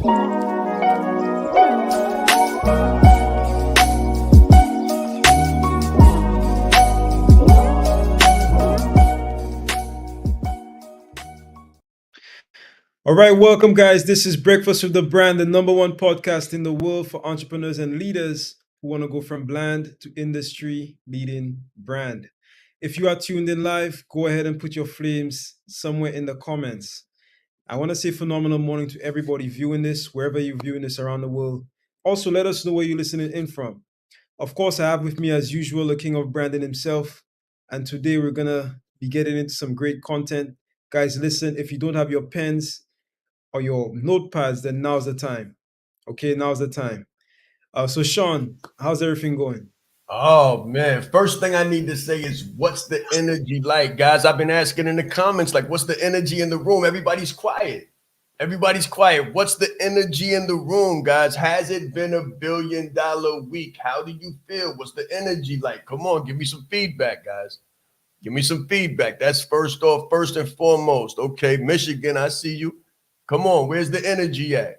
All right, welcome, guys. This is Breakfast with the Brand, the number one podcast in the world for entrepreneurs and leaders who want to go from bland to industry leading brand. If you are tuned in live, go ahead and put your flames somewhere in the comments. I want to say phenomenal morning to everybody viewing this, wherever you're viewing this around the world. Also, let us know where you're listening in from. Of course, I have with me, as usual, the king of branding himself. And today we're going to be getting into some great content. Guys, listen, if you don't have your pens, or your notepads, then now's the time. Okay, now's the time. So Shaan, how's everything going? Oh man, first thing I need to say is what's the energy like, guys? I've been asking in the comments, like, what's the energy in the room? Everybody's quiet. Everybody's quiet. What's the energy in the room, guys? Has it been $1 billion week? How do you feel? What's the energy like? Come on, give me some feedback, guys. Give me some feedback. That's first off, first and foremost. Okay, Michigan, I see you. Come on, where's the energy at?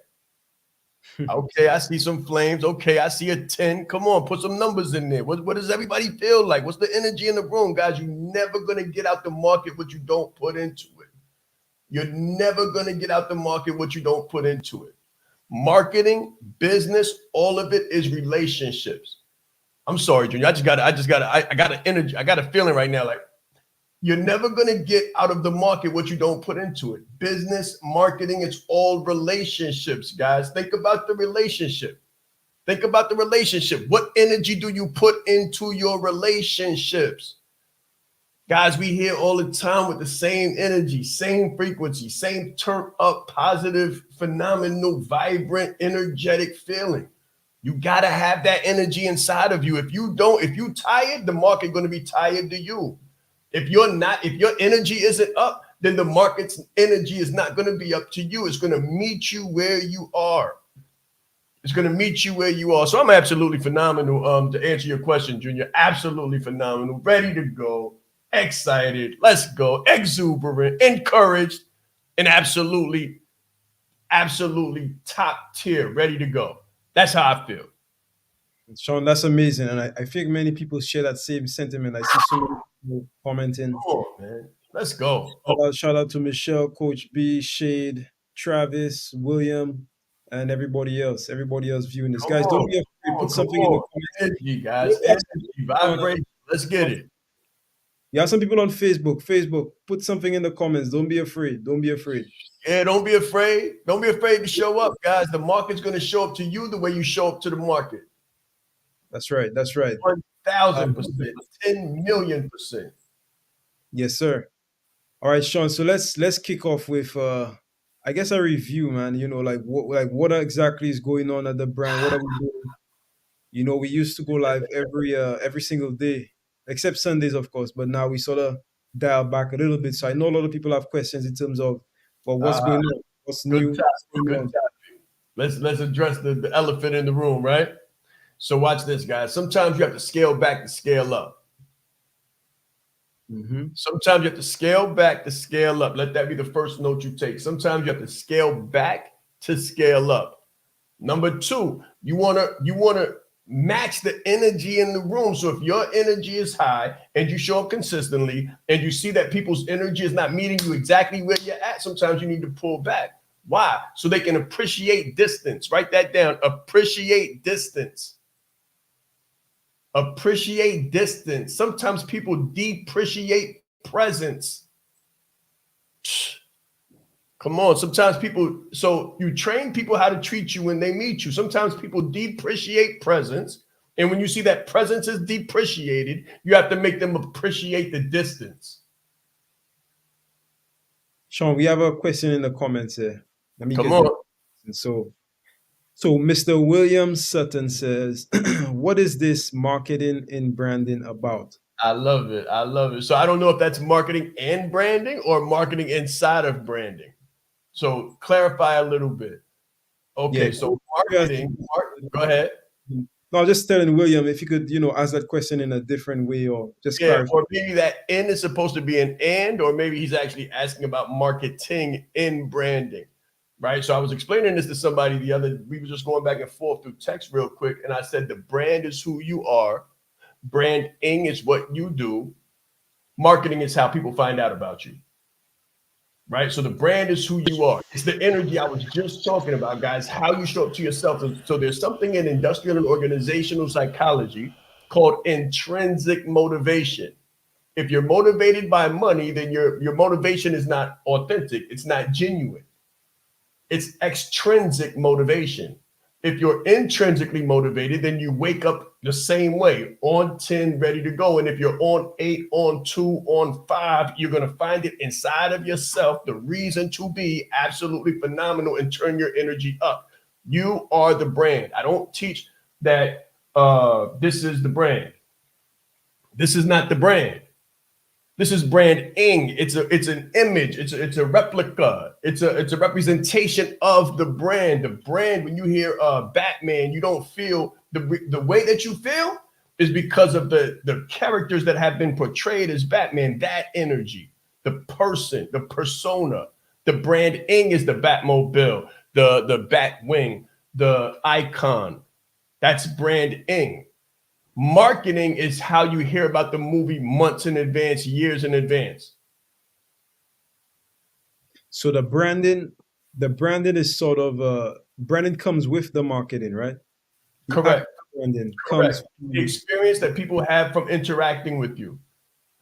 Okay, I see some flames. Okay, I see a 10. Come on, put some numbers in there. What does everybody feel like? What's the energy in the room, guys? You're never going to get out the market what you don't put into it. You're never going to get out the market what you don't put into it. Marketing, business, all of it is relationships. I'm sorry, Junior. I got an energy. I got a feeling right now like, you're never going to get out of the market what you don't put into it. Business, marketing, it's all relationships, guys. Think about the relationship. Think about the relationship. What energy do you put into your relationships? Guys, we hear all the time with the same energy, same frequency, same turn up, positive, phenomenal, vibrant, energetic feeling. You got to have that energy inside of you. If you don't, if you tired, the market going to be tired to you. If you're not, if your energy isn't up, then the market's energy is not going to be up to you. It's going to meet you where you are. It's going to meet you where you are. So I'm absolutely phenomenal to answer your question, Junior. Absolutely phenomenal. Ready to go. Excited. Let's go. Exuberant. Encouraged. And absolutely top tier. Ready to go. That's how I feel. Shaan, that's amazing. And I think many people share that same sentiment. I see so many people commenting. Come on, man. Let's go. Shout out to Michelle, Coach B, Shade, Travis, William, and everybody else viewing this. Guys, don't be afraid. Put something in the comments. Energy, guys. Energy, vibration. Let's get it. You have some people on Facebook, put something in the comments. Don't be afraid. Don't be afraid. Yeah, don't be afraid. Don't be afraid to show up, guys. The market's going to show up to you the way you show up to the market. That's right. That's right. 1,000%, 10 million%. Yes, sir. All right, Shaan. So let's kick off with I guess a review, man. You know, like what exactly is going on at the brand? What are we doing? You know, we used to go live every single day, except Sundays, of course. But now we sort of dial back a little bit. So I know a lot of people have questions in terms of, well, what's going on? What's new? Good topic. Let's address the elephant in the room, right? So watch this, guys. Sometimes you have to scale back to scale up. Mm-hmm. Sometimes you have to scale back to scale up. Let that be the first note you take. Sometimes you have to scale back to scale up. Number two, you wanna match the energy in the room. So if your energy is high and you show up consistently and you see that people's energy is not meeting you exactly where you're at, sometimes you need to pull back. Why? So they can appreciate distance. Write that down. Appreciate distance. Appreciate distance. Sometimes people depreciate presence. Come on. Sometimes people, so you train people how to treat you when they meet you. Sometimes people depreciate presence. And when you see that presence is depreciated, you have to make them appreciate the distance. Shaan, we have a question in the comments here. Let me Come on. So Mr. William Sutton says, what is this marketing and branding about? I love it. I love it. So I don't know if that's marketing and branding or marketing inside of branding. So clarify a little bit. Okay, yeah. So marketing, go ahead. No, just telling William if you could, ask that question in a different way or just clarify. Or maybe that "and" is supposed to be an "and," or maybe he's actually asking about marketing in branding. right? So I was explaining this to somebody we were just going back and forth through text real quick. And I said, the brand is who you are. Branding is what you do. Marketing is how people find out about you, right? So the brand is who you are. It's the energy I was just talking about, guys, how you show up to yourself. So there's something in industrial and organizational psychology called intrinsic motivation. If you're motivated by money, then your motivation is not authentic. It's not genuine. It's extrinsic motivation. If you're intrinsically motivated, then you wake up the same way, on 10, ready to go. And if you're on 8, on 2, on 5, you're going to find it inside of yourself, the reason to be absolutely phenomenal and turn your energy up. You are the brand. I don't teach that this is the brand. This is not the brand. This is branding. It's an image. It's a replica. It's a representation of the brand. The brand. When you hear Batman, you don't feel the way that you feel is because of the characters that have been portrayed as Batman. That energy, the person, the persona. The branding is the Batmobile, the Batwing, the icon. That's branding. Marketing is how you hear about the movie months in advance, years in advance. So the branding is sort of branding comes with the marketing, right? The Correct. Branding Correct. comes The experience that people have from interacting with you.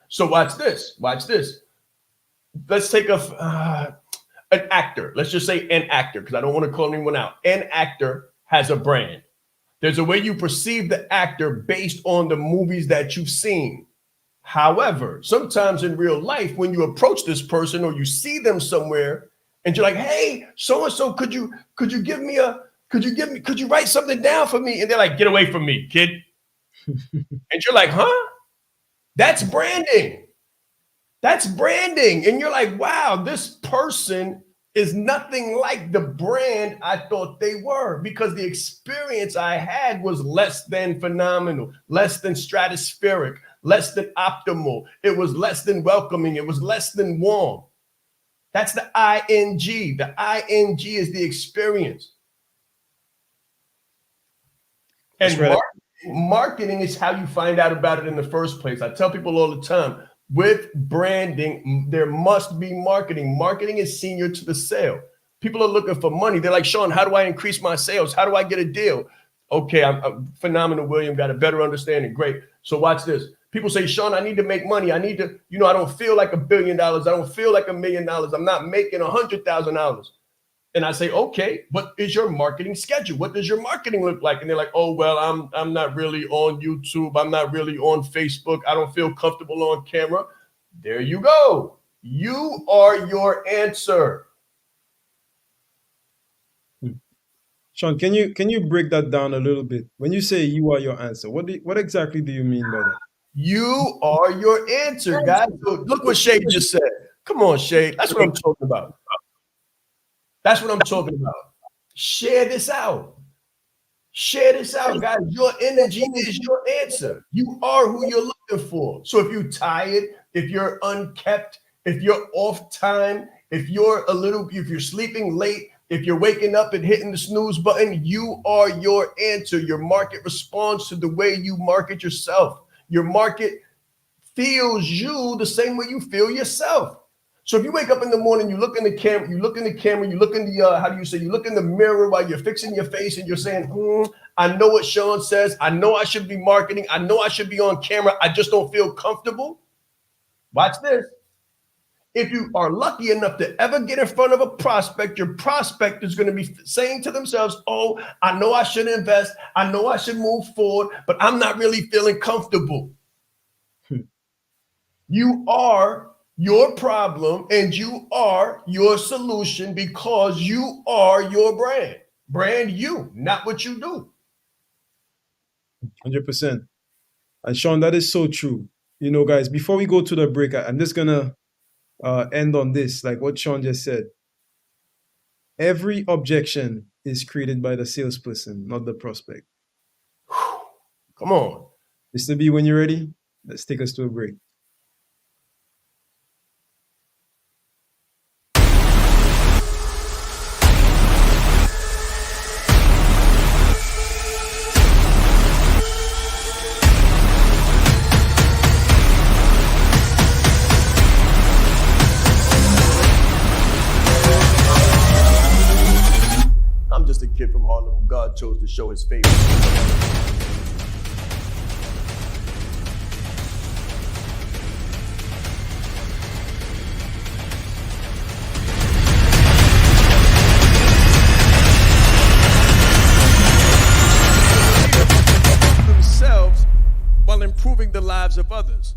So watch this. Watch this. Let's take an actor. Let's just say an actor, because I don't want to call anyone out. An actor has a brand. There's a way you perceive the actor based on the movies that you've seen. However, sometimes in real life, when you approach this person or you see them somewhere and you're like, hey, so-and-so, could you write something down for me? And they're like, get away from me, kid. And you're like, huh? That's branding. That's branding. And you're like, wow, this person is nothing like the brand I thought they were, because the experience I had was less than phenomenal, less than stratospheric, less than optimal. It was less than welcoming. It was less than warm. That's the ING. The ING is the experience. And marketing is how you find out about it in the first place. I tell people all the time, with branding, there must be marketing. Marketing is senior to the sale. People are looking for money. They're like, Shaan, how do I increase my sales? How do I get a deal? Okay, I'm phenomenal, William. Got a better understanding. Great. So watch this. People say, Shaan, I need to make money. I need to, I don't feel like $1 billion. I don't feel like $1 million. I'm not making $100,000. And I say, okay, what is your marketing schedule? What does your marketing look like? And they're like, oh, well, I'm not really on YouTube. I'm not really on Facebook. I don't feel comfortable on camera. There you go. You are your answer. Shaan, can you break that down a little bit? When you say you are your answer, what exactly do you mean by that? You are your answer, guys. So look what Shay just said. Come on, Shay. That's what I'm talking about. That's what I'm talking about. Share this out. Share this out, guys. Your energy is your answer. You are who you're looking for. So if you're tired, if you're unkept, if you're off time, if you're sleeping late, if you're waking up and hitting the snooze button, you are your answer. Your market responds to the way you market yourself. Your market feels you the same way you feel yourself. So if you wake up in the morning, you look in the camera, you look in the you look in the mirror while you're fixing your face and you're saying, I know what Shaan says. I know I should be marketing. I know I should be on camera. I just don't feel comfortable. Watch this. If you are lucky enough to ever get in front of a prospect, your prospect is going to be saying to themselves, oh, I know I should invest. I know I should move forward, but I'm not really feeling comfortable. You are your problem and you are your solution because you are your brand. Brand you, not what you do. 100%. And Shaan, that is so true. Guys, before we go to the break, I'm just going to end on this, like what Shaan just said. Every objection is created by the salesperson, not the prospect. Come on. Mr. B, when you're ready, let's take us to a break. just a kid from Harlem who God chose to show his favor. Themselves while improving the lives of others.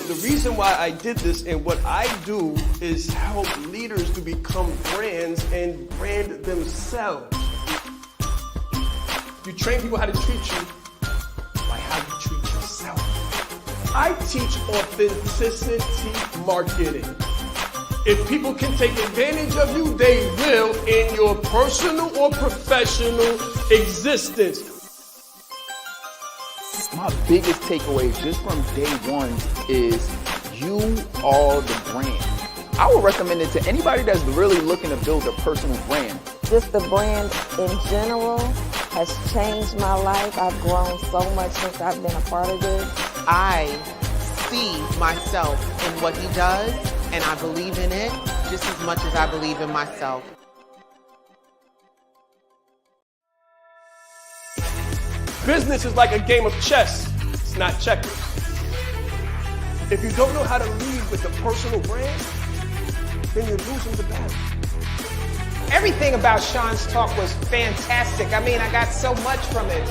The reason why I did this and what I do is help leaders to become brands and brand themselves. You train people how to treat you by how you treat yourself. I teach authenticity marketing. If people can take advantage of you, they will in your personal or professional existence. My biggest takeaway just from day one is you are the brand. I would recommend it to anybody that's really looking to build a personal brand. Just the brand in general has changed my life. I've grown so much since I've been a part of this. I see myself in what he does, and I believe in it just as much as I believe in myself. Business is like a game of chess. It's not checkers. If you don't know how to lead with a personal brand, then you're losing the battle. Everything about Shaan's talk was fantastic. I mean, I got so much from it.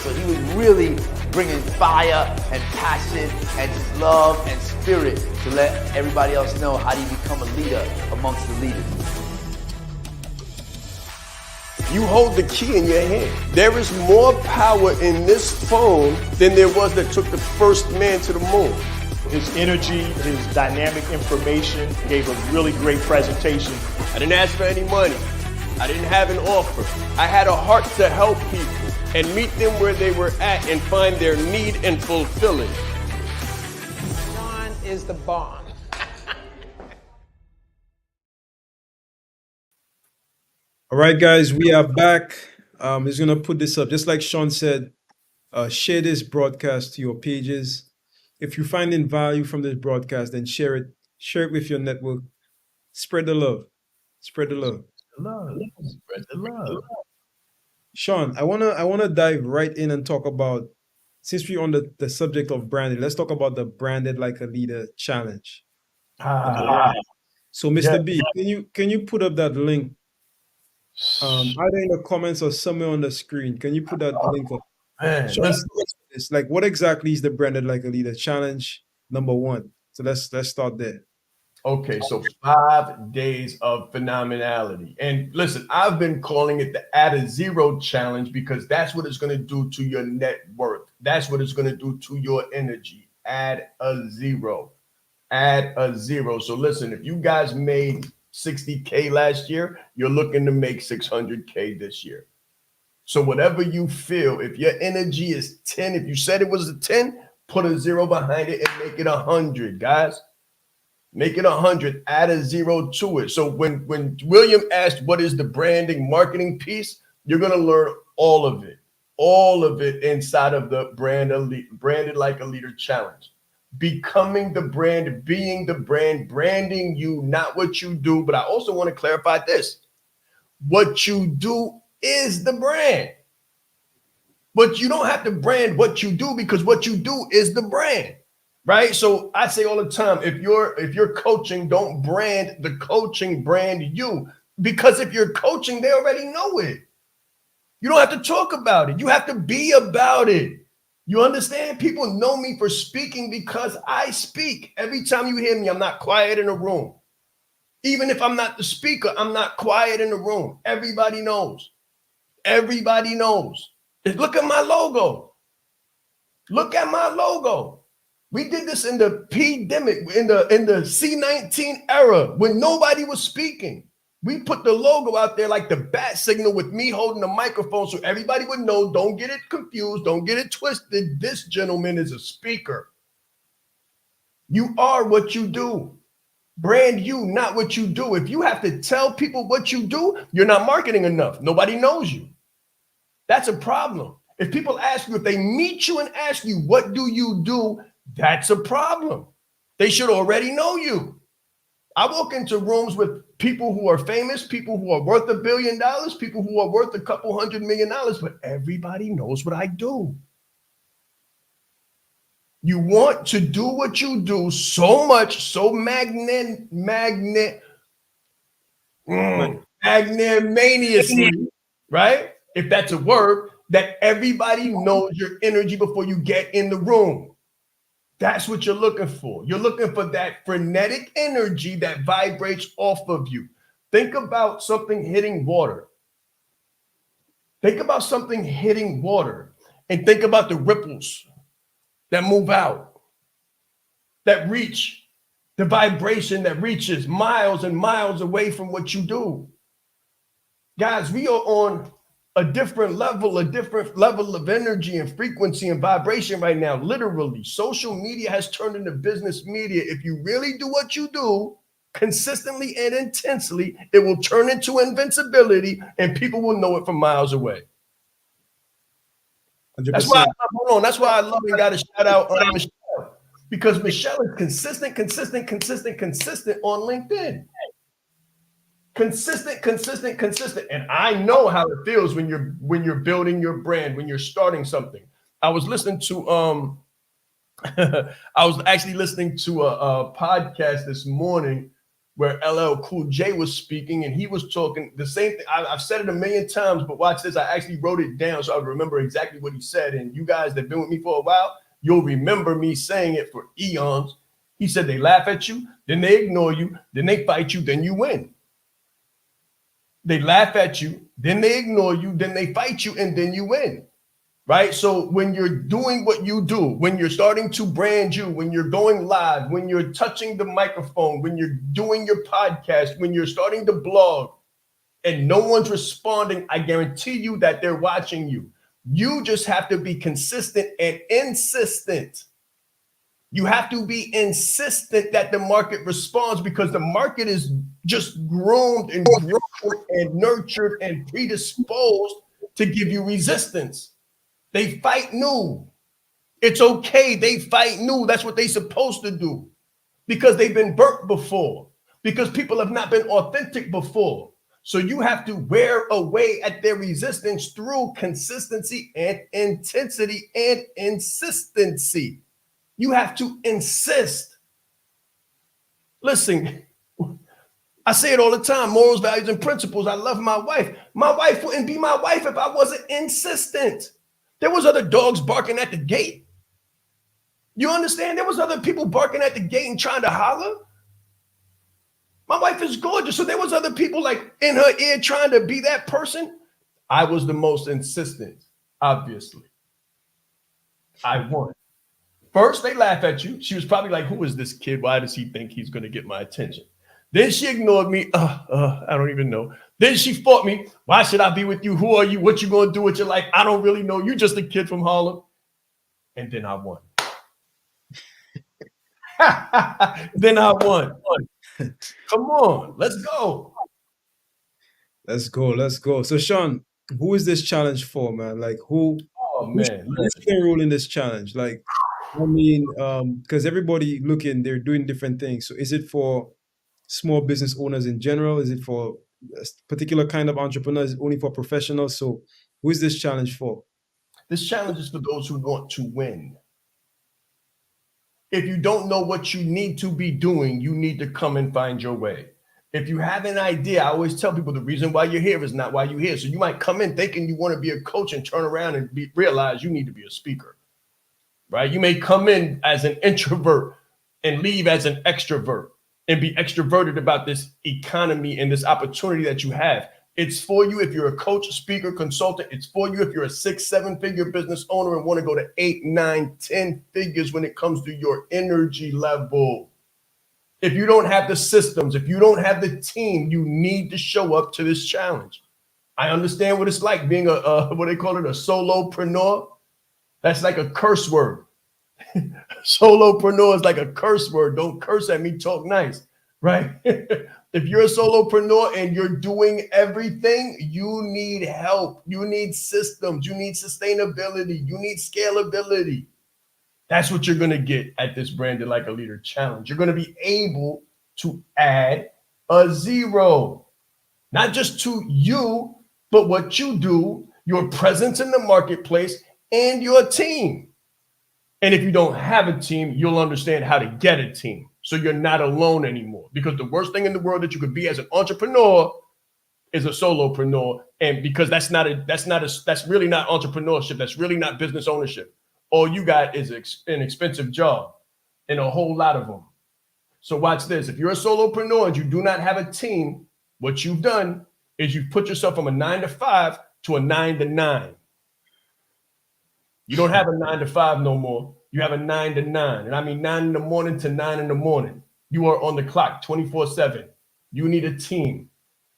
So he was really bringing fire and passion and just love and spirit to let everybody else know how do you become a leader amongst the leaders. You hold the key in your hand. There is more power in this phone than there was that took the first man to the moon. His energy, his dynamic information, gave a really great presentation. I didn't ask for any money. I didn't have an offer. I had a heart to help people and meet them where they were at and find their need and fulfill it. Shaan is the bomb. All right, guys, we are back. He's gonna put this up, just like Shaan said. Share this broadcast to your pages. If you're finding value from this broadcast, then share it. Share it with your network. Spread the love. Spread the love. Spread the love. Shaan, I wanna dive right in and talk about, since we're on the subject of branding, let's talk about the Branded Like a Leader challenge. So, Mr. B, can you put up that link? Either in the comments or somewhere on the screen. Can you put that link up? Man, It's like, what exactly is the Branded Like a Leader challenge #1? So let's start there. okay, so 5 days of phenomenality. And listen, I've been calling it the Add a Zero challenge because that's what it's going to do to your net worth. That's what it's going to do to your energy. Add a zero. Add a zero. So listen, if you guys made 60K last year, you're looking to make 600K this year. So whatever you feel, if your energy is 10, if you said it was a 10, put a zero behind it and make it 100, guys. Make it 100, add a zero to it. So when William asked what is the branding marketing piece, you're going to learn all of it inside of the Branded Like a Leader challenge. Becoming the brand, being the brand, branding you, not what you do. But I also want to clarify this. What you do is the brand. But you don't have to brand what you do because what you do is the brand, right? So I say all the time, if you're coaching, don't brand the coaching, brand you. Because if you're coaching, they already know it. You don't have to talk about it. You have to be about it. You understand? People know me for speaking because I speak. Every time you hear me, I'm not quiet in a room. Even if I'm not the speaker, I'm not quiet in the room. Everybody knows. Everybody knows. Look at my logo. Look at my logo. We did this in the pandemic, in the C19 era when nobody was speaking. We put the logo out there like the bat signal with me holding the microphone so everybody would know. Don't get it confused. Don't get it twisted. This gentleman is a speaker. You are what you do. Brand you, not what you do. If you have to tell people what you do, you're not marketing enough. Nobody knows you. That's a problem. If people ask you, if they meet you and ask you, what do you do? That's a problem. They should already know you. I walk into rooms with people who are famous, people who are worth $1 billion, people who are worth a couple $100 million, but everybody knows what I do. You want to do what you do so much, so magnanimously, right? If that's a word, that everybody knows your energy before you get in the room. That's what you're looking for. You're looking for that frenetic energy that vibrates off of you. Think about something hitting water. Think about something hitting water and think about the ripples that move out, that reach, the vibration that reaches miles and miles away from what you do. Guys, we are on a different level of energy and frequency and vibration right now. Literally, social media has turned into business media. If you really do what you do consistently and intensely, it will turn into invincibility and people will know it from miles away. 100%. That's why that's why I love and got to shout out Michelle, because Michelle is consistent on LinkedIn. Consistent. And I know how it feels when you're building your brand, when you're starting something. I was listening to I was actually listening to a podcast this morning where LL Cool J was speaking, and he was talking the same thing. I've said it a million times, but watch this. I actually wrote it down so I remember exactly what he said. And you guys that have been with me for a while, you'll remember me saying it for eons. He said they laugh at you, then they ignore you, then they fight you, then you win. They laugh at you, then they ignore you, then they fight you, and then you win, right? So when you're doing what you do, when you're starting to brand you, when you're going live, when you're touching the microphone, when you're doing your podcast, when you're starting to blog, and no one's responding, I guarantee you that they're watching you. You just have to be consistent and insistent. You have to be insistent that the market responds, because the market is just groomed and grown and nurtured and predisposed to give you resistance. They fight new. It's okay. They fight new. That's what they're supposed to do, because they've been burnt before, because people have not been authentic before. So you have to wear away at their resistance through consistency and intensity and insistency. You have to insist. Listen, I say it all the time, morals, values, and principles. I love my wife. My wife wouldn't be my wife if I wasn't insistent. There was other dogs barking at the gate. You understand? There was other people barking at the gate and trying to holler. My wife is gorgeous. So there was other people like in her ear trying to be that person. I was the most insistent, obviously. I won. First, they laugh at you. She was probably like, who is this kid? Why does he think he's going to get my attention? Then she ignored me. I don't even know. Then she fought me. Why should I be with you? Who are you? What you going to do with your life? I don't really know. You're just a kid from Harlem. And then I won. Then I won. Come on, let's go. Let's go. So Shaan, who is this challenge for, man? Like who's playing a role in this challenge? Like, I mean, because everybody they're doing different things. So is it for small business owners in general? Is it for a particular kind of entrepreneurs? Is it only for professionals? So who is this challenge for? This challenge is for those who want to win. If you don't know what you need to be doing, you need to come and find your way. If you have an idea, I always tell people the reason why you're here is not why you're here. So you might come in thinking you want to be a coach and turn around and realize you need to be a speaker, right? You may come in as an introvert and leave as an extrovert and be extroverted about this economy and this opportunity that you have. It's for you if you're a coach, speaker, consultant. It's for you if you're a 6-7 figure business owner and want to go to 8, 9, 10 figures when it comes to your energy level. If you don't have the systems, if you don't have the team, you need to show up to this challenge. I understand what it's like being what they call it, a solopreneur. That's like a curse word. Solopreneur is like a curse word. Don't curse at me, talk nice, right? If you're a solopreneur and you're doing everything, you need help. You need systems. You need sustainability. You need scalability. That's what you're going to get at this Branded Like a Leader challenge. You're going to be able to add a zero, not just to you, but what you do, your presence in the marketplace, and your team. And if you don't have a team, you'll understand how to get a team. So you're not alone anymore. Because the worst thing in the world that you could be as an entrepreneur is a solopreneur. And because that's really not entrepreneurship. That's really not business ownership. All you got is an expensive job and a whole lot of them. So watch this. If you're a solopreneur and you do not have a team, what you've done is you've put yourself from a 9 to 5 to a 9 to 9. You don't have a 9 to 5 no more. You have a 9 to 9. And I mean 9 in the morning to 9 in the morning. You are on the clock 24/7. You need a team.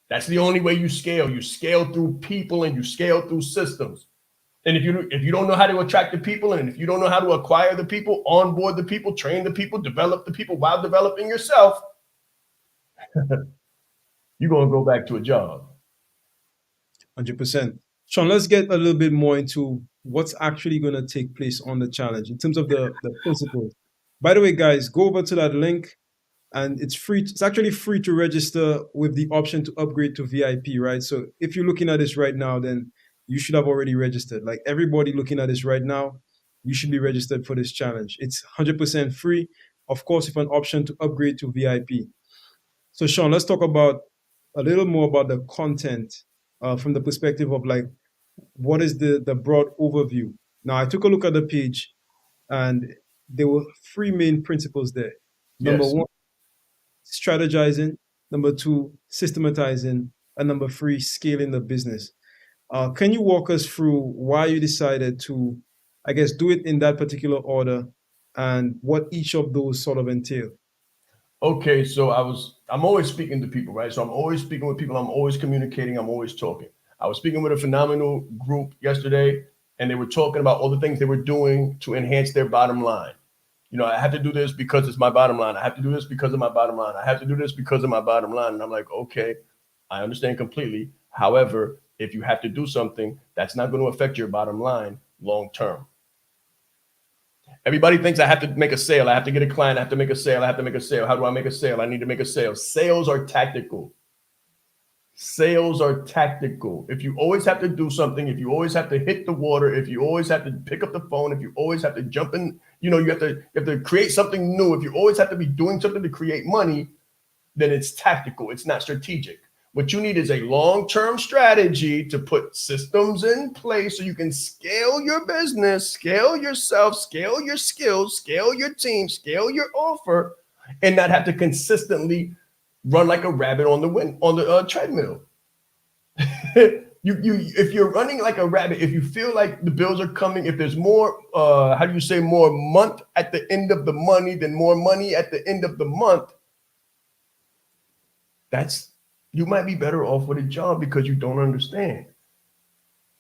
That's the only way you scale. You scale through people and you scale through systems. And if you don't know how to attract the people, and if you don't know how to acquire the people, onboard the people, train the people, develop the people while developing yourself, you're going to go back to a job. 100%. Shaan, let's get a little bit more into what's actually going to take place on the challenge in terms of the principles. By the way, guys, go over to that link, and it's free. It's actually free to register with the option to upgrade to VIP, right? So if you're looking at this right now, then you should have already registered. Like everybody looking at this right now, you should be registered for this challenge. It's 100% free. Of course, with an option to upgrade to VIP. So Shaan, let's talk about a little more about the content from the perspective of like, what is the broad overview? Now, I took a look at the page and there were 3 main principles there. Number Yes. 1, strategizing. Number 2, systematizing. And number 3, scaling the business. Can you walk us through why you decided to, I guess, do it in that particular order and what each of those sort of entail? Okay, so I'm always speaking to people, right? So I'm always speaking with people. I'm always communicating. I'm always talking. I was speaking with a phenomenal group yesterday, and they were talking about all the things they were doing to enhance their bottom line. You know, I have to do this because it's my bottom line. I have to do this because of my bottom line. I have to do this because of my bottom line. And I'm like, okay, I understand completely. However, if you have to do something, that's not going to affect your bottom line long term. Everybody thinks I have to make a sale. I have to get a client. I have to make a sale. I have to make a sale. How do I make a sale? I need to make a sale. Sales are tactical. Sales are tactical. If you always have to do something, if you always have to hit the water, if you always have to pick up the phone, if you always have to jump in, you know, you have to create something new. If you always have to be doing something to create money, then it's tactical. It's not strategic. What you need is a long-term strategy to put systems in place so you can scale your business, scale yourself, scale your skills, scale your team, scale your offer, and not have to consistently run like a rabbit on the treadmill. If you're running like a rabbit, if you feel like the bills are coming, if there's more, more month at the end of the money than more money at the end of the month, you might be better off with a job because you don't understand.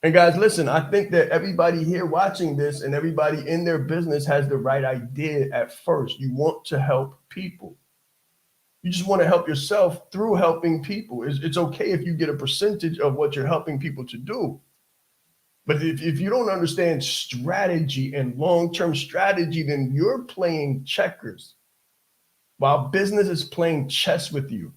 And guys, listen, I think that everybody here watching this and everybody in their business has the right idea at first. You want to help people. You just want to help yourself through helping people. It's okay if you get a percentage of what you're helping people to do. But if you don't understand strategy and long-term strategy, then you're playing checkers while business is playing chess with you.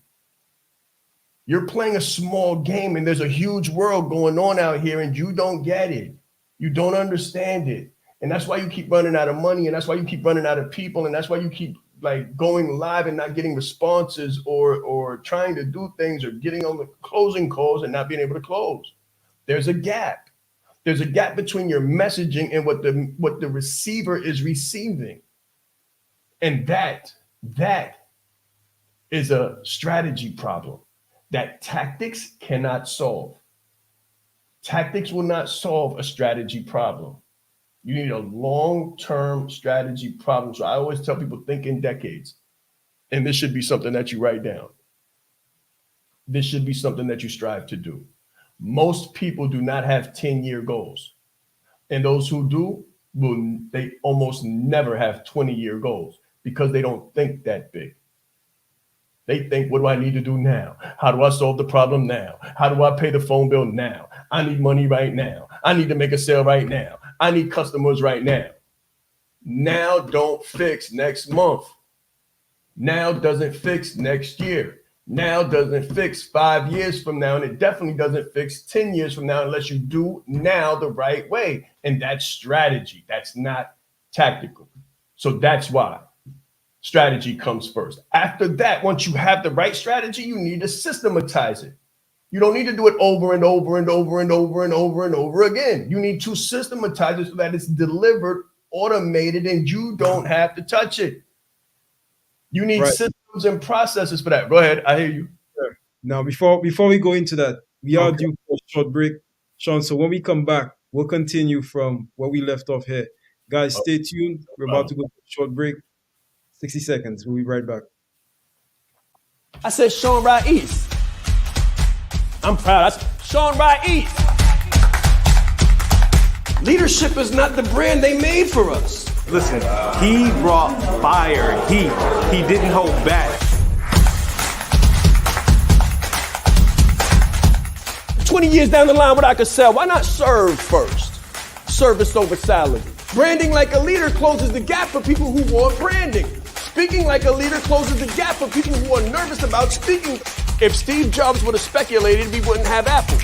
You're playing a small game and there's a huge world going on out here and you don't get it. You don't understand it. And that's why you keep running out of money. And that's why you keep running out of people. And that's why you keep like going live and not getting responses or trying to do things or getting on the closing calls and not being able to close. There's a gap. There's a gap between your messaging and what the receiver is receiving. And that is a strategy problem that tactics cannot solve. Tactics will not solve a strategy problem. You need a long-term strategy problem. So I always tell people, think in decades. And this should be something that you write down. This should be something that you strive to do. Most people do not have 10-year goals. And those who do, they almost never have 20-year goals because they don't think that big. They think, what do I need to do now? How do I solve the problem now? How do I pay the phone bill now? I need money right now. I need to make a sale right now. I need customers right now. Now don't fix next month. Now doesn't fix next year. Now doesn't fix 5 years from now. And it definitely doesn't fix 10 years from now unless you do now the right way. And that's strategy. That's not tactical. So that's why strategy comes first. After that, once you have the right strategy, you need to systematize it. You don't need to do it over and over and over and over and over and over again. You need to systematize it so that it's delivered, automated, and you don't have to touch it. You need systems and processes for that. Go ahead. I hear you. Now, before we go into that, we are due for a short break, Shaan. So when we come back, we'll continue from where we left off here. Guys, stay tuned. We're about to go to a short break. 60 seconds. We'll be right back. I said Shaan Rais. I'm proud. Shaan Rais. Leadership is not the brand they made for us. Listen, he brought fire, heat. He didn't hold back. 20 years down the line, what I could sell, why not serve first? Service over salary. Branding like a leader closes the gap for people who want branding. Speaking like a leader closes the gap for people who are nervous about speaking. If Steve Jobs would have speculated, we wouldn't have Apple.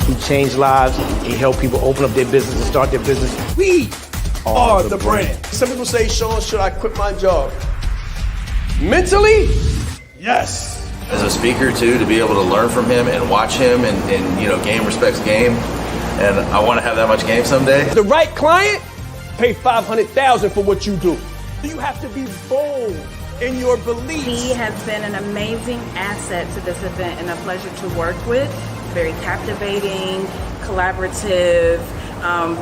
He changed lives. He helped people open up their business and start their business. We are the brand. Some people say, Shaan, should I quit my job? Mentally, yes. As a speaker too, to be able to learn from him and watch him and you know, game respects game. And I want to have that much game someday. The right client, pay $500,000 for what you do. You have to be bold in your beliefs. He has been an amazing asset to this event and a pleasure to work with. Very captivating, collaborative,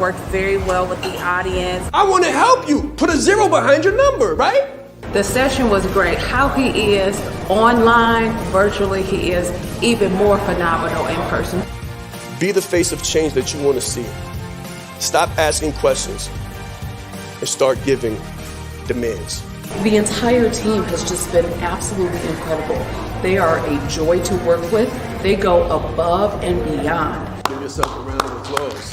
worked very well with the audience. I want to help you. Put a 0 behind your number, right? The session was great. How he is online, virtually, he is even more phenomenal in person. Be the face of change that you want to see. Stop asking questions and start giving demands. The entire team has just been absolutely incredible. They are a joy to work with. They go above and beyond. Give yourself a round of applause.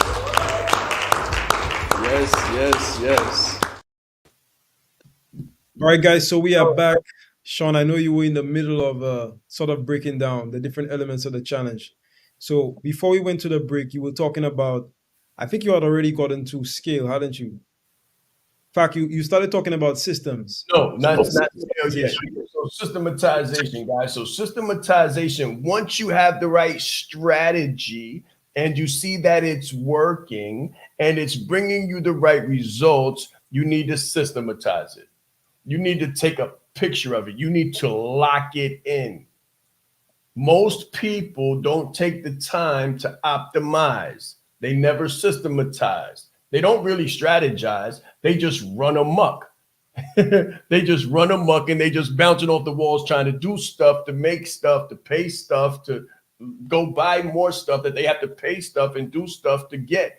Yes, yes, yes. All right, guys, so we are back. Shaan, I know you were in the middle of sort of breaking down the different elements of the challenge. So before we went to the break, you were talking about, I think you had already gotten to scale, hadn't you? In fact, you started talking about systems. No, not scale yet. So systematization, guys. So systematization, once you have the right strategy and you see that it's working and it's bringing you the right results, you need to systematize it. You need to take a picture of it. You need to lock it in. Most people don't take the time to optimize. They never systematize. They don't really strategize. They just run amok. They just run amok and they just bouncing off the walls trying to do stuff, to make stuff, to pay stuff, to go buy more stuff that they have to pay stuff and do stuff to get.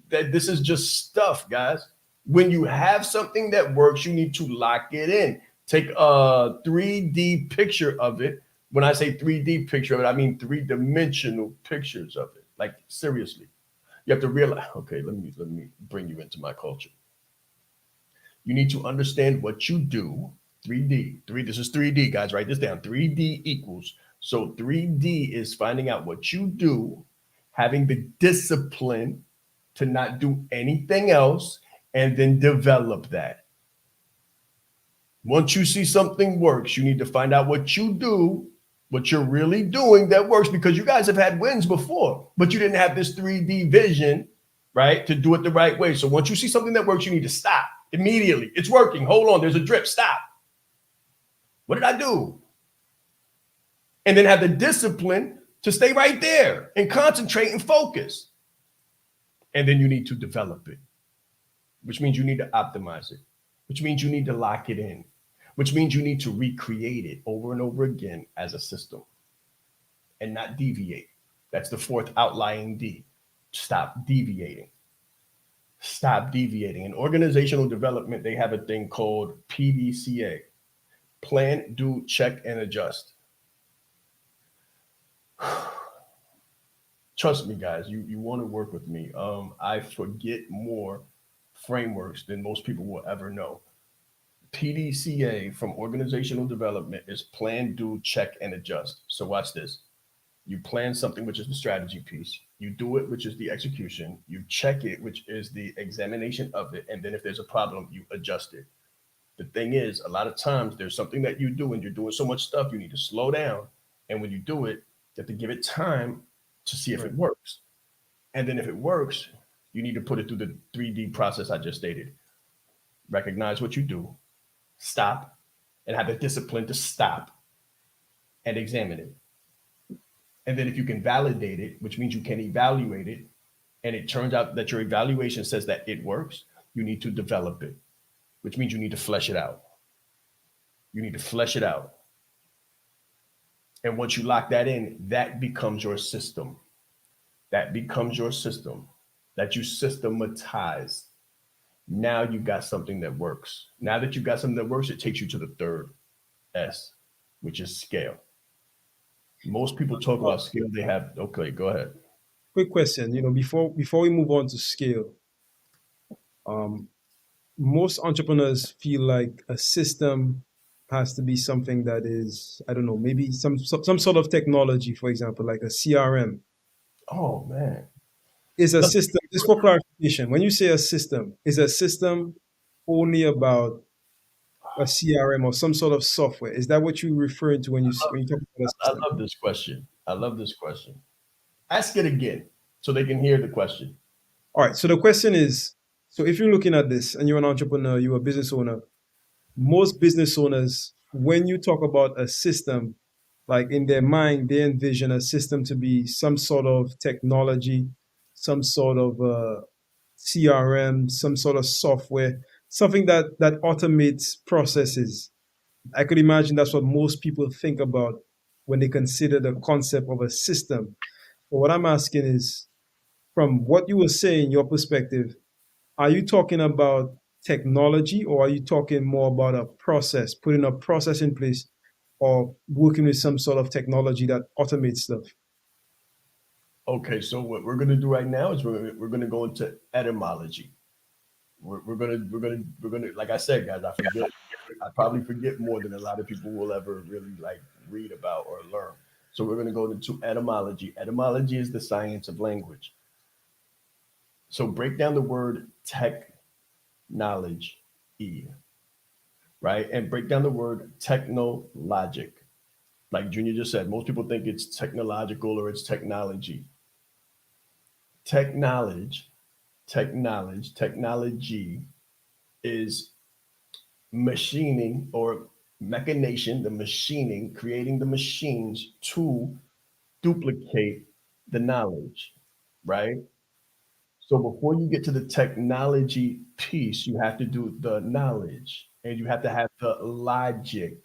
That this is just stuff, guys. When you have something that works, you need to lock it in. Take a 3D picture of it. When I say 3D picture of it, I mean 3-dimensional pictures of it. Like, seriously. You have to realize, okay, let me bring you into my culture. You need to understand what you do. 3D. This is 3D, guys. Write this down. 3D equals. So 3D is finding out what you do, having the discipline to not do anything else, and then develop that. Once you see something works, you need to find out what you do, what you're really doing that works, because you guys have had wins before, but you didn't have this 3D vision, right, to do it the right way. So once you see something that works, you need to stop immediately. It's working. Hold on. There's a drip. Stop. What did I do? And then have the discipline to stay right there and concentrate and focus. And then you need to develop it, which means you need to optimize it, which means you need to lock it in, which means you need to recreate it over and over again as a system and not deviate. That's the fourth outlying D. Stop deviating. Stop deviating. In organizational development, they have a thing called PDCA, Plan, do, check, and adjust. Trust me, guys, you want to work with me. I forget more frameworks than most people will ever know. PDCA from organizational development is plan, do, check, and adjust. So watch this. You plan something, which is the strategy piece. You do it, which is the execution. You check it, which is the examination of it. And then if there's a problem, you adjust it. The thing is, a lot of times there's something that you do and you're doing so much stuff, you need to slow down. And when you do it, you have to give it time to see if it works. And then if it works, you need to put it through the 3D process I just stated. Recognize what you do, stop, and have the discipline to stop and examine it. And then if you can validate it, which means you can evaluate it, and it turns out that your evaluation says that it works, you need to develop it, which means you need to flesh it out. You need to flesh it out. And once you lock that in, that becomes your system. That becomes your system that you systematize. Now you've got something that works. Now that you've got something that works, it takes you to the third S, which is scale. Most people talk about scale. They have, okay, go ahead. Quick question, before we move on to scale, most entrepreneurs feel like a system has to be something that is, I don't know, maybe some sort of technology, for example, like a CRM. Oh man. Is a system, just for clarification, when you say a system, is a system only about a CRM or some sort of software? Is that what you're referring to when you talk about a system? I love this question. I love this question. Ask it again so they can hear the question. All right. So the question is, so if you're looking at this and you're an entrepreneur, you're a business owner, most business owners, when you talk about a system, like in their mind, they envision a system to be some sort of technology, some sort of CRM, some sort of software, something that automates processes. I could imagine that's what most people think about when they consider the concept of a system. But what I'm asking is, from what you were saying, your perspective, are you talking about technology or are you talking more about a process, putting a process in place or working with some sort of technology that automates stuff? Okay, so what we're going to do right now is we're going to go into etymology. We're going to, like I said, guys, I probably forget more than a lot of people will ever really like read about or learn. So we're going to go into etymology. Etymology is the science of language. So break down the word technology, right? And break down the word technologic. Like Junior just said, most people think it's technological or it's technology. Technology is machining or machination, the machining, creating the machines to duplicate the knowledge, right? So before you get to the technology piece, you have to do the knowledge and you have to have the logic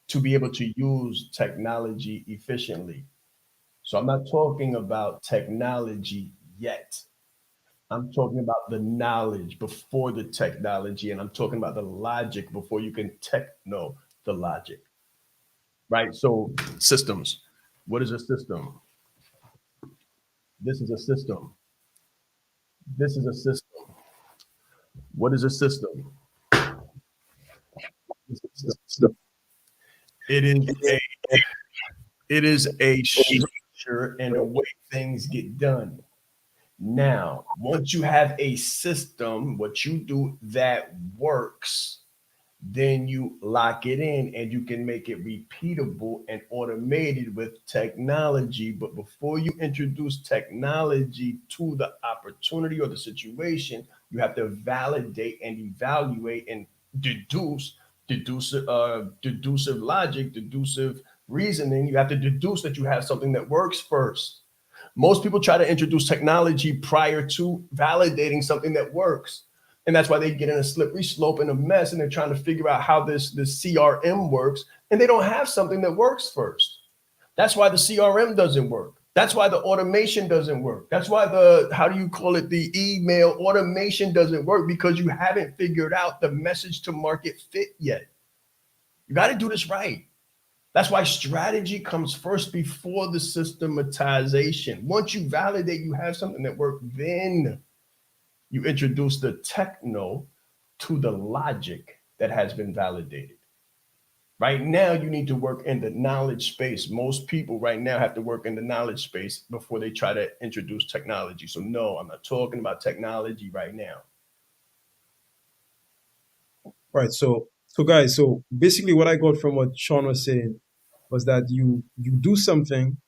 to be able to use technology efficiently. So I'm not talking about technology yet. I'm talking about the knowledge before the technology, and I'm talking about the logic before you can techno the logic, right? So systems. What is a system? This is a system. This is a system. What is a system? It is a structure and a way things get done. Now, once you have a system, what you do that works, then you lock it in and you can make it repeatable and automated with technology. But before you introduce technology to the opportunity or the situation, you have to validate and evaluate and deduce deducive logic, deducive reasoning. You have to deduce that you have something that works first. Most people try to introduce technology prior to validating something that works. And that's why they get in a slippery slope and a mess, and they're trying to figure out how this CRM works, and they don't have something that works first. That's why the CRM doesn't work. That's why the automation doesn't work. That's why the email automation doesn't work, because you haven't figured out the message to market fit yet. You got to do this right. That's why strategy comes first before the systematization. Once you validate you have something that works, then you introduce the techno to the logic that has been validated. Right now, you need to work in the knowledge space. Most people right now have to work in the knowledge space before they try to introduce technology. So no, I'm not talking about technology right now. Right. So guys, so basically what I got from what Sean was saying was that you do something,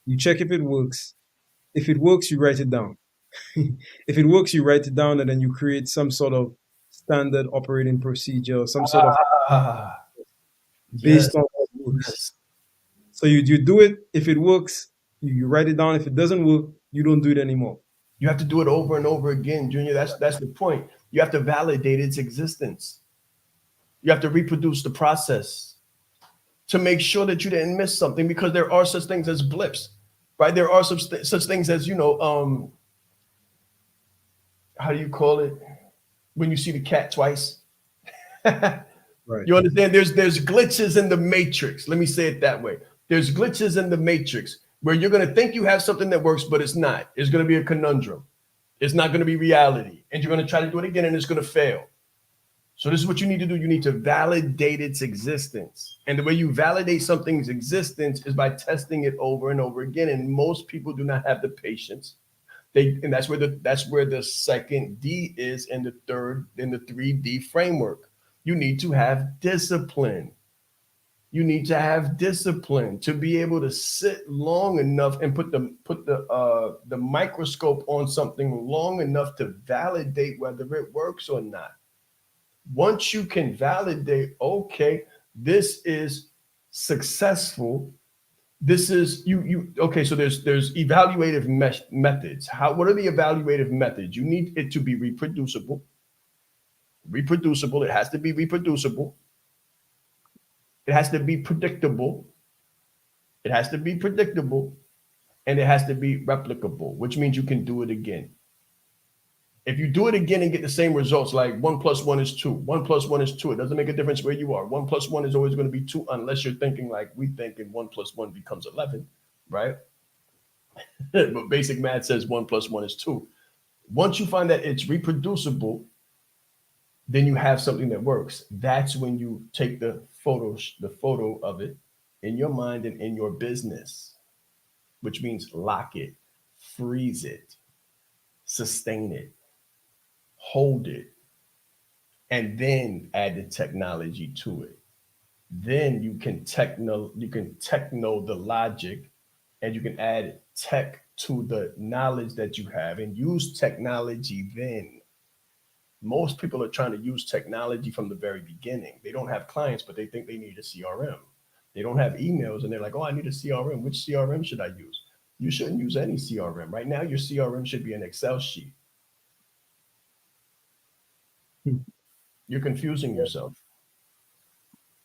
you check if it works. If it works, you write it down. If it works, you write it down, and then you create some sort of standard operating procedure, some sort of Ah, yes, based on what works. yes. So you do it. If it works, you write it down. If it doesn't work, you don't do it anymore. You have to do it over and over again, Junior. That's the point. You have to validate its existence. You have to reproduce the process to make sure that you didn't miss something, because there are such things as blips, right? There are such things as, how do you call it? When you see the cat twice. Right. You understand? There's glitches in the matrix. Let me say it that way. There's glitches in the matrix where you're going to think you have something that works, but it's not. It's going to be a conundrum. It's not going to be reality. And you're going to try to do it again, and it's going to fail. So this is what you need to do. You need to validate its existence. And the way you validate something's existence is by testing it over and over again. And most people do not have the patience. And that's where the second D is in the 3D framework. You need to have discipline. You need to have discipline to be able to sit long enough and put the microscope on something long enough to validate whether it works or not. Once you can validate, okay, this is successful. This is okay. So there's evaluative methods. What are the evaluative methods? You need it to be reproducible. It has to be reproducible. It has to be predictable. It has to be predictable, and it has to be replicable, which means you can do it again. If you do it again and get the same results, like 1 + 1 is 2, 1 + 1 is 2, it doesn't make a difference where you are. 1 + 1 is always going to be 2, unless you're thinking like we think, and 1 + 1 becomes 11, right? But basic math says 1 + 1 is 2. Once you find that it's reproducible, then you have something that works. That's when you take the photo of it in your mind and in your business, which means lock it, freeze it, sustain it, hold it, and then add the technology to it. Then you can techno the logic, and you can add tech to the knowledge that you have and use technology then. Most people are trying to use technology from the very beginning. They don't have clients, but they think they need a CRM. They don't have emails, and they're like, oh, I need a CRM. Which CRM should I use? You shouldn't use any CRM. Right now, your CRM should be an Excel sheet. You're confusing yourself.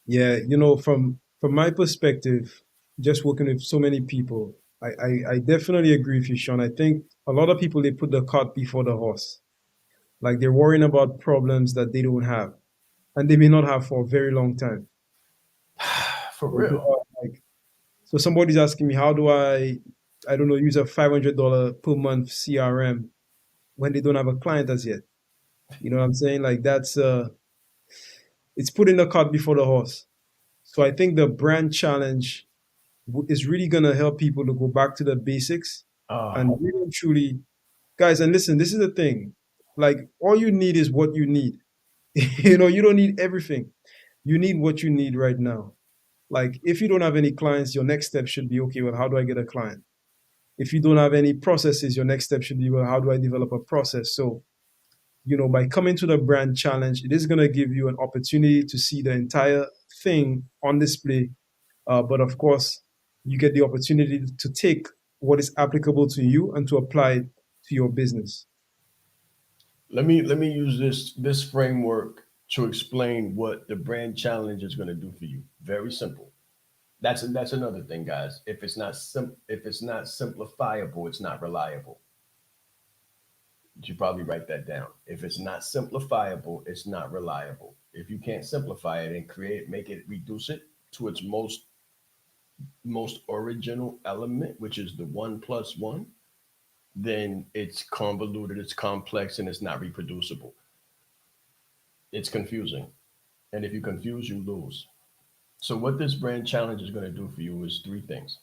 Yeah, from my perspective, just working with so many people, I definitely agree with you, Sean. I think a lot of people, they put the cart before the horse. Like they're worrying about problems that they don't have, and they may not have for a very long time. For real. So somebody's asking me, how do I don't know, use a $500 per month CRM when they don't have a client as yet? You know what I'm saying? Like that's it's putting the cart before the horse. So I think the brand challenge is really gonna help people to go back to the basics and really and truly, guys. And listen, this is the thing. Like all you need is what you need. You don't need everything. You need what you need right now. Like if you don't have any clients, your next step should be, okay, well, how do I get a client? If you don't have any processes, your next step should be, well, how do I develop a process? So, by coming to the brand challenge, it is going to give you an opportunity to see the entire thing on display. But of course, you get the opportunity to take what is applicable to you and to apply it to your business. Let me use this framework to explain what the brand challenge is going to do for you. Very simple. That's another thing, guys. If it's not simplifiable, it's not reliable. You should probably write that down. If it's not simplifiable, it's not reliable. If you can't simplify it and reduce it to its most original element, which is the 1+1, then it's convoluted, it's complex, and it's not reproducible. It's confusing. And if you confuse, you lose. So what this brand challenge is going to do for you is 3 things.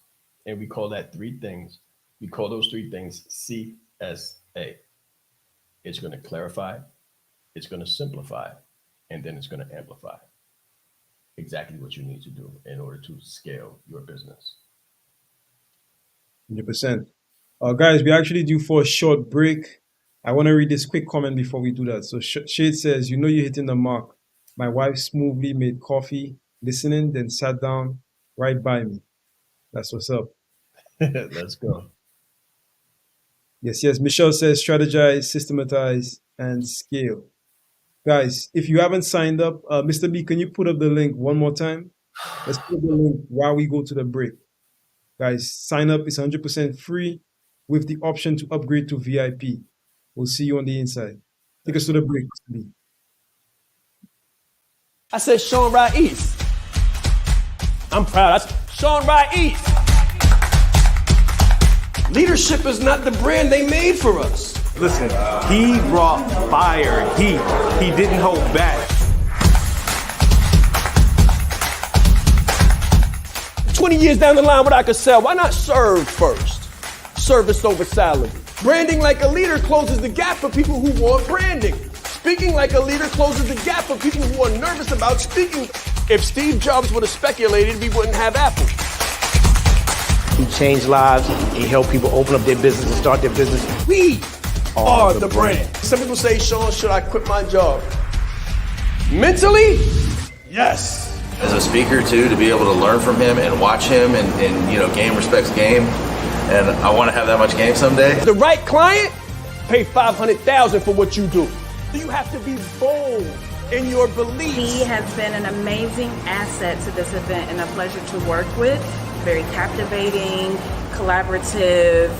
And we call those 3 things CSA. It's going to clarify, it's going to simplify, and then it's going to amplify. Exactly what you need to do in order to scale your business. 100%. Guys, we actually due for a short break. I want to read this quick comment before we do that. So Shade says, you're hitting the mark. My wife smoothly made coffee, listening, then sat down right by me. That's what's up. Let's go. Yes. Michelle says, strategize, systematize, and scale. Guys, if you haven't signed up, Mr. B, can you put up the link one more time? Let's put the link while we go to the break. Guys, sign up. It's 100% free with the option to upgrade to VIP. We'll see you on the inside. Take us to the break, Mr. B. I said Shaan Rais. I'm proud. Shaan Rais. Leadership is not the brand they made for us. Listen, he brought fire, heat. He didn't hold back. 20 years down the line, what I could sell, why not serve first? Service over salary. Branding like a leader closes the gap for people who want branding. Speaking like a leader closes the gap for people who are nervous about speaking. If Steve Jobs would have speculated, we wouldn't have Apple. He changed lives. He helped people open up their business and start their business. We are the brand. Some people say, Shaan, should I quit my job? Mentally, yes. As a speaker too, to be able to learn from him and watch him and game respects game. And I want to have that much game someday. The right client, pay $500,000 for what you do. You have to be bold in your beliefs. He has been an amazing asset to this event and a pleasure to work with. Very captivating, collaborative,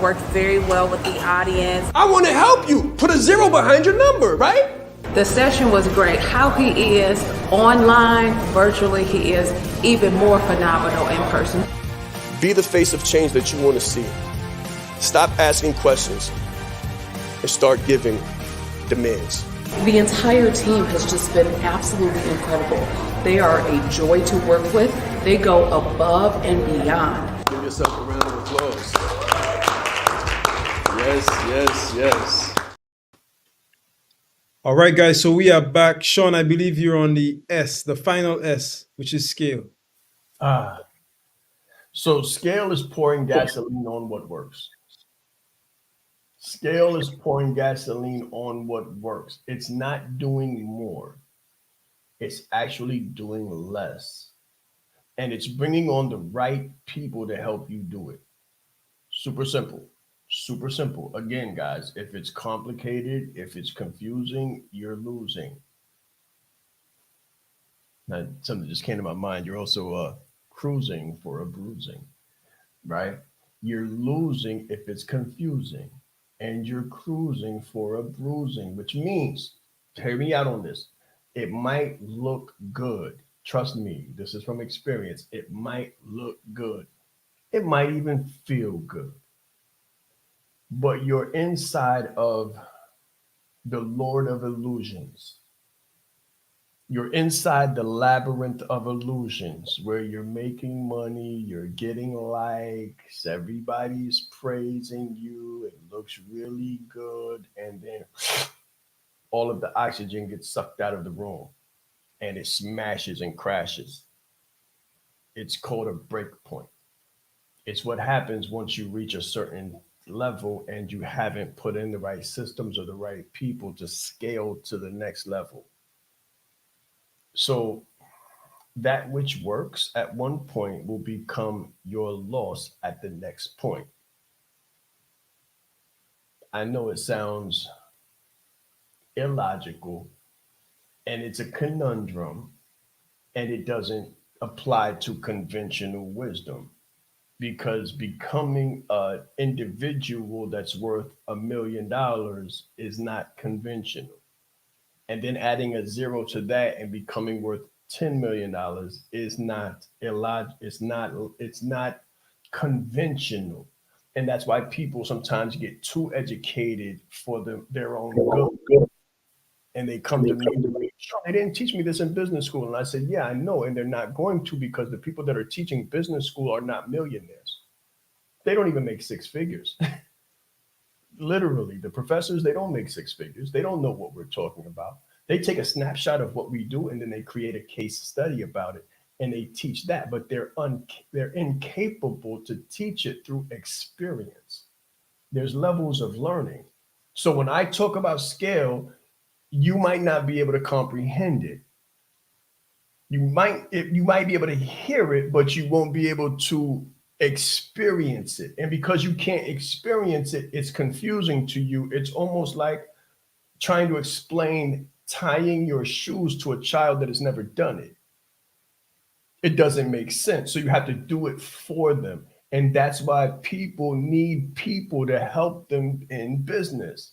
worked very well with the audience. I want to help you. Put a 0 behind your number, right? The session was great. How he is online, virtually, he is even more phenomenal in person. Be the face of change that you want to see. Stop asking questions and start giving demands. The entire team has just been absolutely incredible. They are a joy to work with. They go above and beyond. Give yourself a round of applause. Yes. All right, guys, so we are back. Shaan, I believe you're on the S, the final S, which is scale. So scale is pouring gasoline on what works. Scale is pouring gasoline on what works. It's not doing more. It's actually doing less. And it's bringing on the right people to help you do it. Super simple. Super simple. Again, guys, if it's complicated, if it's confusing, you're losing. Now, something just came to my mind. You're also cruising for a bruising, right? You're losing if it's confusing, and you're cruising for a bruising, which means, hear me out on this, it might look good. Trust me, this is from experience. It might look good. It might even feel good. But you're inside of the Lord of Illusions. You're inside the labyrinth of illusions where you're making money, you're getting likes, everybody's praising you, it looks really good, and then all of the oxygen gets sucked out of the room and it smashes and crashes. It's called a break point. It's what happens once you reach a certain level and you haven't put in the right systems or the right people to scale to the next level. So that which works at one point will become your loss at the next point. I know it sounds illogical and it's a conundrum and it doesn't apply to conventional wisdom, because becoming an individual that's worth $1 million is not conventional. and then adding a zero to that and becoming worth $10 million is not illogical. It's not conventional. And that's why people sometimes get too educated for their own good. And they come to me and say, "Sure, they didn't teach me this in business school." And I said, yeah, I know. And they're not going to, because the people that are teaching business school are not millionaires. They don't even make six figures. Literally, the professors, they don't make six figures. They don't know what we're talking about. They take a snapshot of what we do and then they create a case study about it and they teach that, but they're incapable to teach it through experience. There's levels of learning. So when I talk about scale, you might not be able to comprehend it. You might be able to hear it, but you won't be able to experience it. And because you can't experience it, it's confusing to you. It's almost like trying to explain tying your shoes to a child that has never done it. It doesn't make sense. So you have to do it for them. And that's why people need people to help them in business,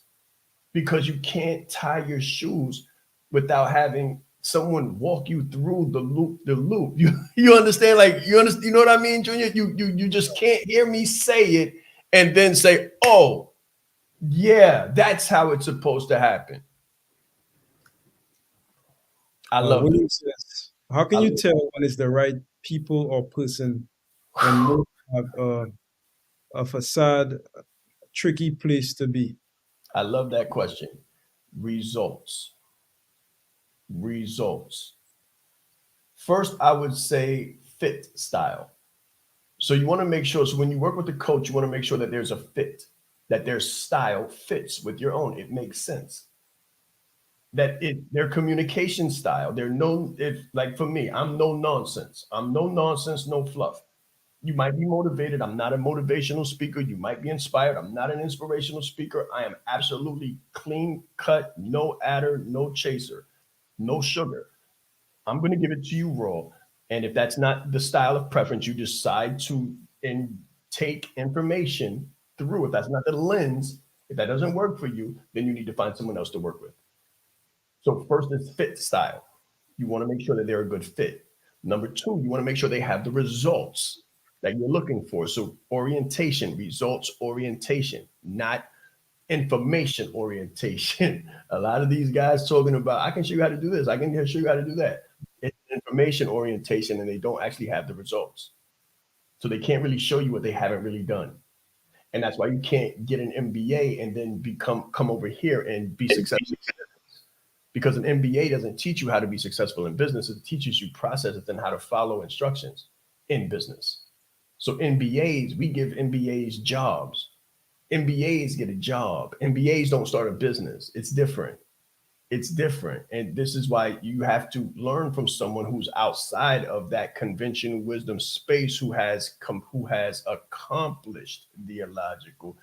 because you can't tie your shoes without having someone walk you through the loop. You understand? Like, you know what I mean, Junior? You just can't hear me say it and then say, oh, yeah, that's how it's supposed to happen. I love William it. says, how can you tell when it's the right people or person when most have a facade, a tricky place to be? I love that question. Results. First, I would say fit style. So you want to make sure, so when you work with the coach, you want to make sure that there's a fit, that their style fits with your own. It makes sense. That their communication style, like for me, I'm no nonsense. I'm no nonsense, no fluff. You might be motivated. I'm not a motivational speaker. You might be inspired. I'm not an inspirational speaker. I am absolutely clean cut, no adder, no chaser, no sugar. I'm going to give it to you raw. And if that's not the style of preference, you decide to take information through. If that's not the lens, if that doesn't work for you, then you need to find someone else to work with. So first is fit style. You want to make sure that they're a good fit. Number two, you want to make sure they have the results that you're looking for. So orientation, results orientation, not information orientation. A lot of these guys talking about, I can show you how to do this. I can show you how to do that. It's information orientation, and they don't actually have the results. So they can't really show you what they haven't really done. And that's why you can't get an MBA and then come over here and be successful. Because an MBA doesn't teach you how to be successful in business. It teaches you processes and how to follow instructions in business. So MBAs, we give MBAs jobs. MBAs get a job. MBAs don't start a business. It's different. It's different. And this is why you have to learn from someone who's outside of that conventional wisdom space, who has accomplished the illogical,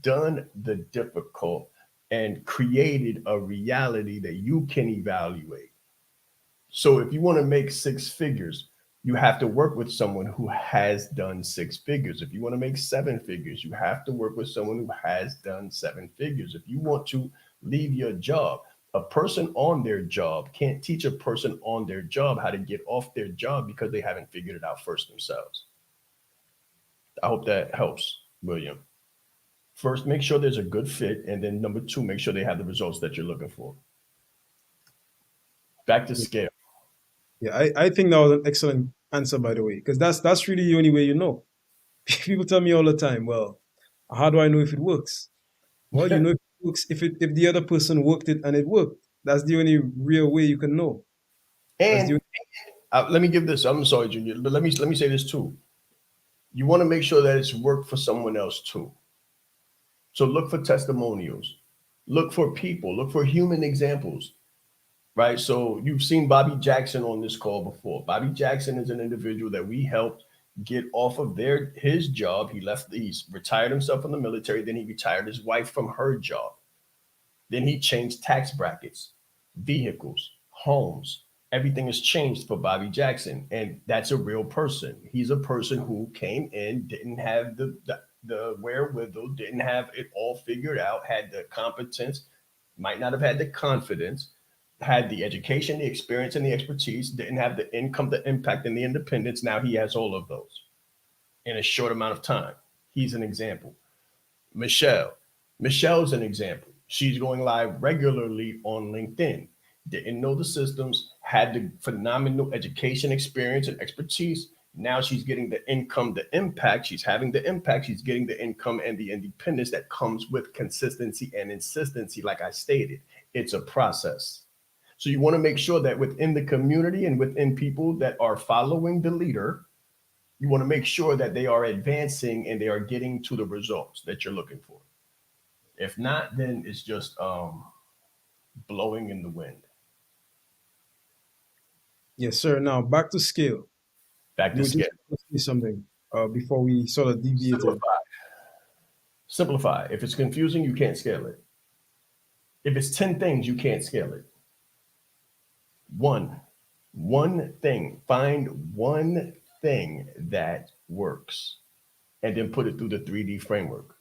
done the difficult, and created a reality that you can evaluate. So if you want to make six figures, you have to work with someone who has done six figures. If you want to make seven figures, you have to work with someone who has done seven figures. If you want to leave your job, a person on their job can't teach a person on their job how to get off their job because they haven't figured it out first themselves. I hope that helps, William. First, make sure there's a good fit. And then number two, make sure they have the results that you're looking for. Back to scale. Yeah, I think that was an excellent answer, by the way, because that's really the only way you know. People tell me all the time, well, how do I know if it works? Well, you know if it works if the other person worked it and it worked. That's the only real way you can know. And let me give this. I'm sorry, Junior, but let me say this too. You want to make sure that it's worked for someone else too. So look for testimonials, look for people, look for human examples, right? So you've seen Bobby Jackson on this call before. Bobby Jackson is an individual that we helped get off of his job. He's retired himself from the military. Then he retired his wife from her job. Then he changed tax brackets, vehicles, homes. Everything has changed for Bobby Jackson. And that's a real person. He's a person who came in, didn't have the wherewithal, didn't have it all figured out, had the competence, might not have had the confidence, had the education, the experience, and the expertise, didn't have the income, the impact, and the independence. Now he has all of those in a short amount of time. He's an example. Michelle's an example. She's going live regularly on LinkedIn. Didn't know the systems, had the phenomenal education, experience, and expertise. Now she's getting the income, the impact. She's having the impact. She's getting the income and the independence that comes with consistency and insistency. Like I stated, it's a process. So you want to make sure that within the community and within people that are following the leader, you want to make sure that they are advancing and they are getting to the results that you're looking for. If not, then it's just blowing in the wind. Yes, sir. Now back to scale. Back to scale. Say something before we sort of deviated. Simplify. If it's confusing, you can't scale it. If it's 10 things, you can't scale it. One thing. Find one thing that works and then put it through the 3D framework.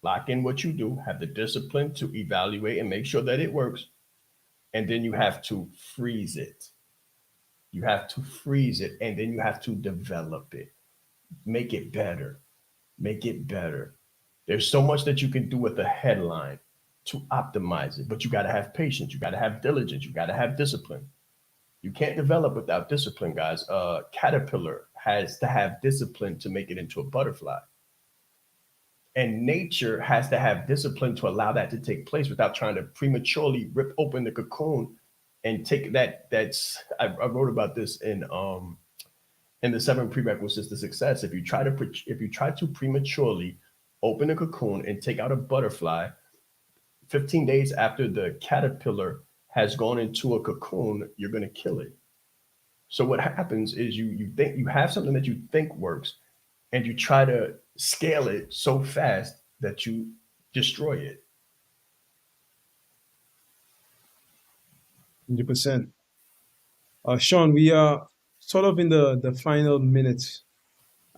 Lock in what you do, have the discipline to evaluate and make sure that it works. And then you have to freeze it. You have to freeze it, and then you have to develop it. Make it better. Make it better. There's so much that you can do with a headline to optimize it, but you got to have patience. You got to have diligence. You got to have discipline. You can't develop without discipline, guys. Caterpillar has to have discipline to make it into a butterfly. And nature has to have discipline to allow that to take place without trying to prematurely rip open the cocoon and take that. I wrote about this in the 7 prerequisites to success. If you try to prematurely open a cocoon and take out a butterfly, 15 days after the caterpillar has gone into a cocoon, you're going to kill it. So what happens is you think you have something that you think works, and you try to scale it so fast that you destroy it. 100%. Shaan, we are sort of in the final minutes.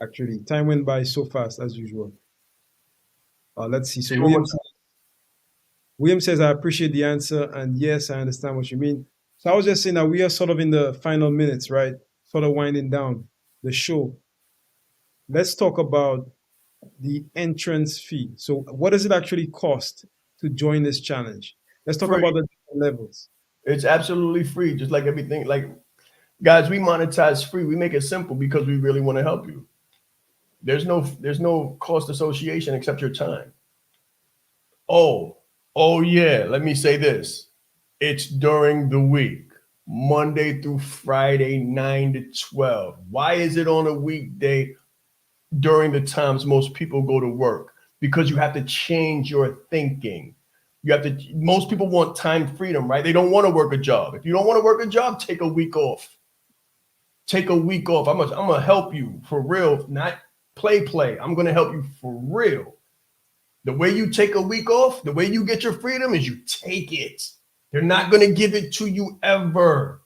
Actually, time went by so fast as usual. Let's see. So William says, I appreciate the answer, and yes, I understand what you mean. So I was just saying that we are sort of in the final minutes, right? Sort of winding down the show. Let's talk about the entrance fee. So what does it actually cost to join this challenge? Let's talk about the different levels. It's absolutely free, just like everything. Like, guys, we monetize free. We make it simple because we really want to help you. There's no cost association except your time. Oh yeah, let me say this. It's during the week, Monday through Friday, 9 to 12. Why is it on a weekday during the times most people go to work? Because you have to change your thinking. Most people want time freedom, right? They don't want to work a job. If you don't want to work a job, take a week off. Take a week off. I'm gonna help you for real, not play. I'm gonna help you for real. The way you take a week off, the way you get your freedom is you take it. They're not gonna give it to you ever.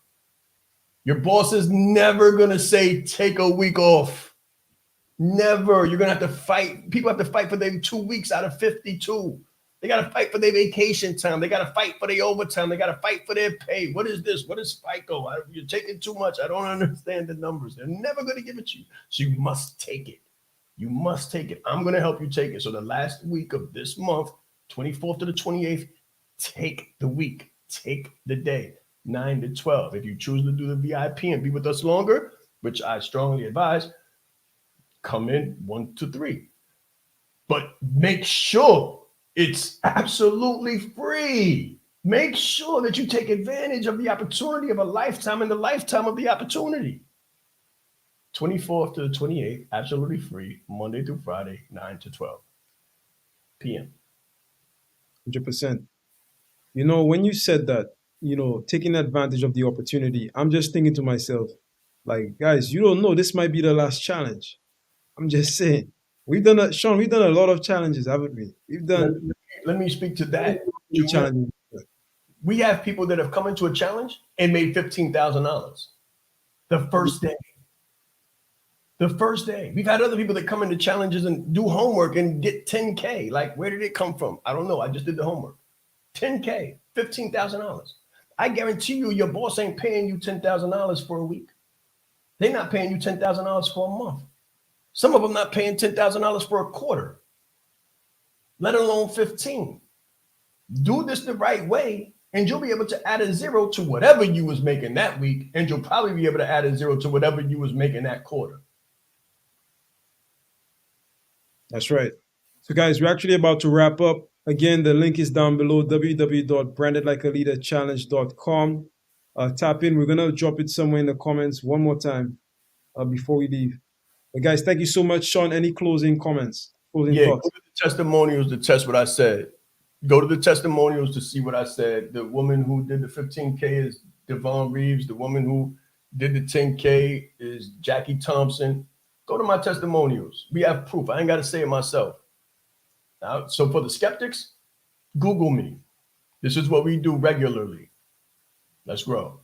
Your boss is never gonna say, take a week off. Never. You're gonna have to fight. People have to fight for their 2 weeks out of 52. They got to fight for their vacation time. They got to fight for their overtime. They got to fight for their pay. What is this? What is FICO? You're taking too much. I don't understand the numbers. They're never going to give it to you. So you must take it. You must take it. I'm going to help you take it. So the last week of this month, 24th to the 28th, take the week. Take the day, 9 to 12. If you choose to do the VIP and be with us longer, which I strongly advise, come in 1 to 3. But make sure it's absolutely free. Make sure that you take advantage of the opportunity of a lifetime and the lifetime of the opportunity. 24th to the 28th, absolutely free, Monday through Friday, 9 to 12 p.m. 100%. You know, when you said that, taking advantage of the opportunity, I'm just thinking to myself, like, guys, you don't know, this might be the last challenge. I'm just saying. Shaan, we've done a lot of challenges, haven't we? We've done. Let me speak to that. We have people that have come into a challenge and made $15,000 the first day. The first day. We've had other people that come into challenges and do homework and get 10K. Like, where did it come from? I don't know. I just did the homework. 10K, $15,000. I guarantee you your boss ain't paying you $10,000 for a week. They're not paying you $10,000 for a month. Some of them not paying $10,000 for a quarter, let alone 15. Do this the right way, and you'll be able to add a zero to whatever you was making that week, and you'll probably be able to add a zero to whatever you was making that quarter. That's right. So guys, we're actually about to wrap up. Again, the link is down below, www.brandedlikealeaderchallenge.com. Tap in. We're going to drop it somewhere in the comments one more time before we leave. But guys, thank you so much. Sean, any closing comments? Closing thoughts? Go to the testimonials to test what I said. Go to the testimonials to see what I said. The woman who did the 15K is Devon Reeves. The woman who did the 10K is Jackie Thompson. Go to my testimonials. We have proof. I ain't got to say it myself. Now, so for the skeptics, Google me. This is what we do regularly. Let's grow.